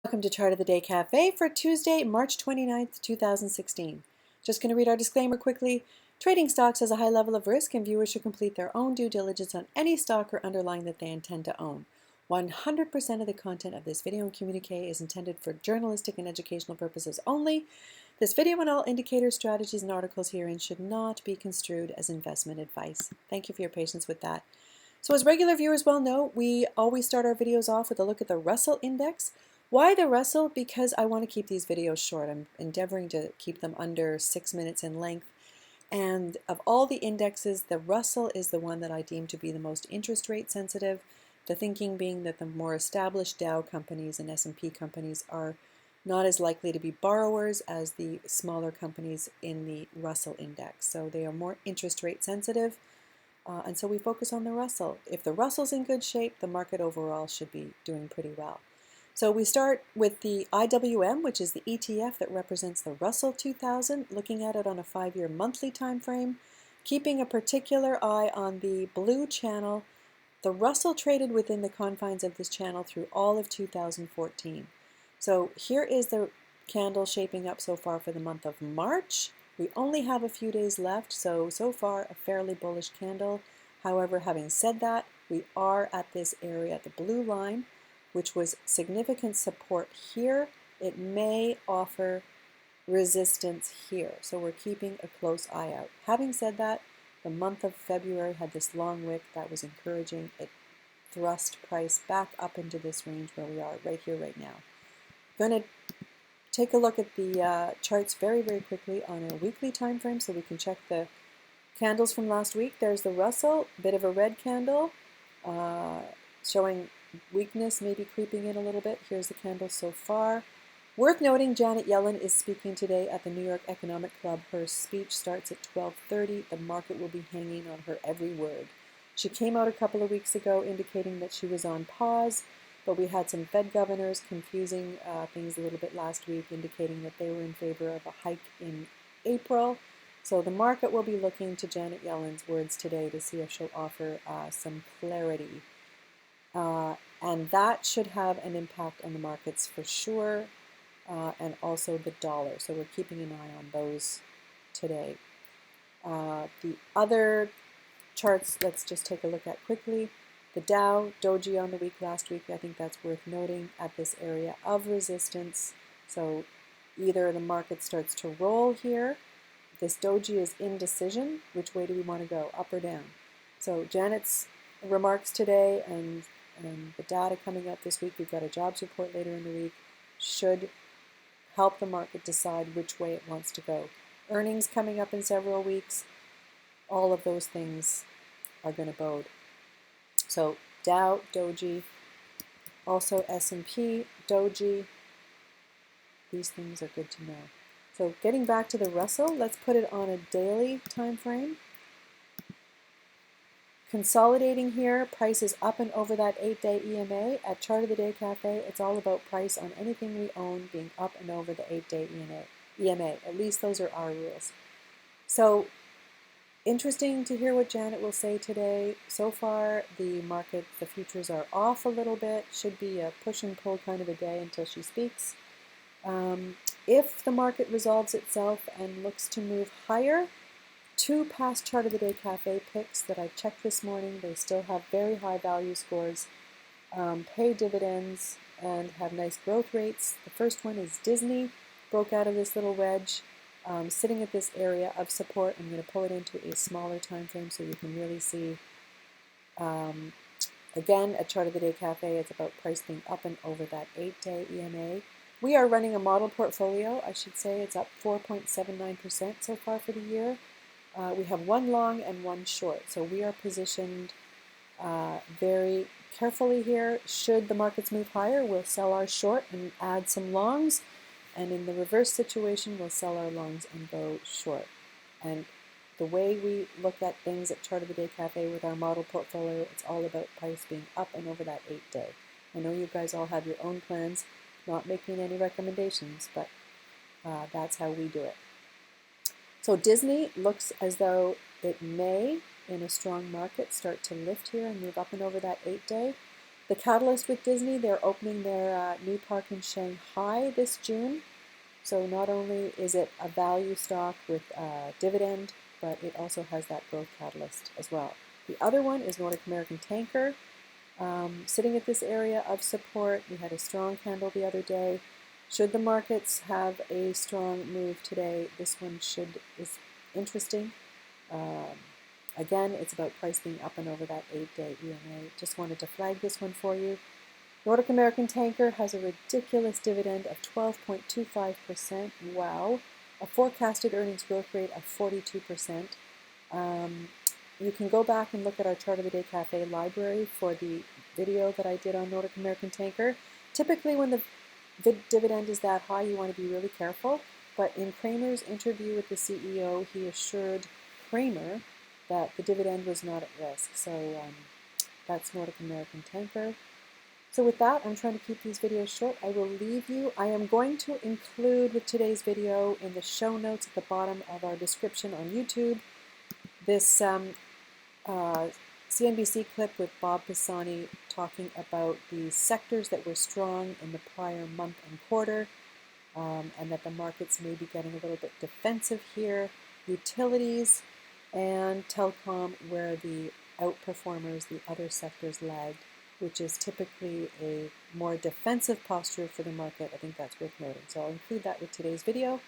Welcome to Chart of the Day Cafe for Tuesday, March 29th, 2016. Just going to read our disclaimer quickly. Trading stocks has a high level of risk and viewers should complete their own due diligence on any stock or underlying that they intend to own. 100% of the content of this video and communique is intended for journalistic and educational purposes only. This video and all indicators, strategies, and articles herein should not be construed as investment advice. Thank you for your patience with that. So as regular viewers well know, we always start our videos off with a look at the Russell Index. Why the Russell? Because I want to keep these videos short. I'm endeavoring to keep them under 6 minutes in length. And of all the indexes, the Russell is the one that I deem to be the most interest rate sensitive. The thinking being that the more established Dow companies and S&P companies are not as likely to be borrowers as the smaller companies in the Russell Index. So they are more interest rate sensitive. And so we focus on the Russell. If the Russell's in good shape, the market overall should be doing pretty well. So we start with the IWM, which is the ETF that represents the Russell 2000, looking at it on a 5-year monthly time frame, keeping a particular eye on the blue channel. The Russell traded within the confines of this channel through all of 2014. So here is the candle shaping up so far for the month of March. We only have a few days left, so far a fairly bullish candle. However, having said that, we are at this area, the blue line, which was significant support here. It may offer resistance here, so we're keeping a close eye out. Having said that, the month of February had this long wick that was encouraging. It thrust price back up into this range where we are right here, right now. I'm going to take a look at the charts very, very quickly on a weekly time frame so we can check the candles from last week. There's the Russell, bit of a red candle, showing weakness maybe creeping in a little bit. Here's the candle so far. Worth noting, Janet Yellen is speaking today at the New York Economic Club. Her speech starts at 12:30. The market will be hanging on her every word. She came out a couple of weeks ago indicating that she was on pause, but we had some Fed governors confusing things a little bit last week, indicating that they were in favor of a hike in April. So the market will be looking to Janet Yellen's words today to see if she'll offer some clarity. And that should have an impact on the markets for sure, and also the dollar. So we're keeping an eye on those today. The other charts, let's just take a look at quickly. The Dow, Doji on the week last week, I think that's worth noting at this area of resistance. So either the market starts to roll here. This Doji is indecision. Which way do we want to go, up or down? So Janet's remarks today and the data coming up this week, we've got a jobs report later in the week, should help the market decide which way it wants to go. Earnings coming up in several weeks, all of those things are going to bode. So Dow, Doji, also S&P, Doji, these things are good to know. So getting back to the Russell, let's put it on a daily time frame. Consolidating here, price is up and over that 8-day EMA. At Chart of the Day Cafe, it's all about price on anything we own being up and over the 8-day EMA. At least those are our rules. So interesting to hear what Janet will say today. So far, the market, the futures are off a little bit. Should be a push and pull kind of a day until she speaks. If the market resolves itself and looks to move higher, 2 past Chart of the Day Cafe picks that I checked this morning, they still have very high value scores, pay dividends, and have nice growth rates. The first one is Disney, broke out of this little wedge, sitting at this area of support. I'm going to pull it into a smaller time frame so you can really see. Again, at Chart of the Day Cafe, it's about price being up and over that 8-day EMA. We are running a model portfolio. I should say it's up 4.79% so far for the year. We have 1 long and 1 short, so we are positioned very carefully here. Should the markets move higher, we'll sell our short and add some longs, and in the reverse situation, we'll sell our longs and go short. And the way we look at things at Chart of the Day Cafe with our model portfolio, it's all about price being up and over that 8-day. I know you guys all have your own plans, not making any recommendations, but that's how we do it. So Disney looks as though it may, in a strong market, start to lift here and move up and over that 8-day. The catalyst with Disney, they're opening their new park in Shanghai this June. So not only is it a value stock with a dividend, but it also has that growth catalyst as well. The other one is Nordic American Tanker, sitting at this area of support. We had a strong candle the other day. Should the markets have a strong move today, this one is interesting. Again, it's about price being up and over that 8-day EMA. Just wanted to flag this one for you. Nordic American Tanker has a ridiculous dividend of 12.25%. Wow. A forecasted earnings growth rate of 42%. You can go back and look at our Chart of the Day Cafe library for the video that I did on Nordic American Tanker. Typically when the dividend is that high, you want to be really careful. But in Kramer's interview with the CEO, he assured Kramer that the dividend was not at risk. So that's Nordic American Tanker. So with that, I'm trying to keep these videos short. I will leave you. I am going to include with today's video in the show notes at the bottom of our description on YouTube this CNBC clip with Bob Pisani talking about the sectors that were strong in the prior month and quarter, and that the markets may be getting a little bit defensive here. Utilities and telecom, where the outperformers, the other sectors lagged, which is typically a more defensive posture for the market. I think that's worth noting. So I'll include that with today's video.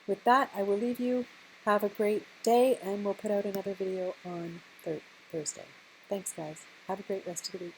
With that, I will leave you. Have a great day, and we'll put out another video on Thursday. Thanks, guys. Have a great rest of the week.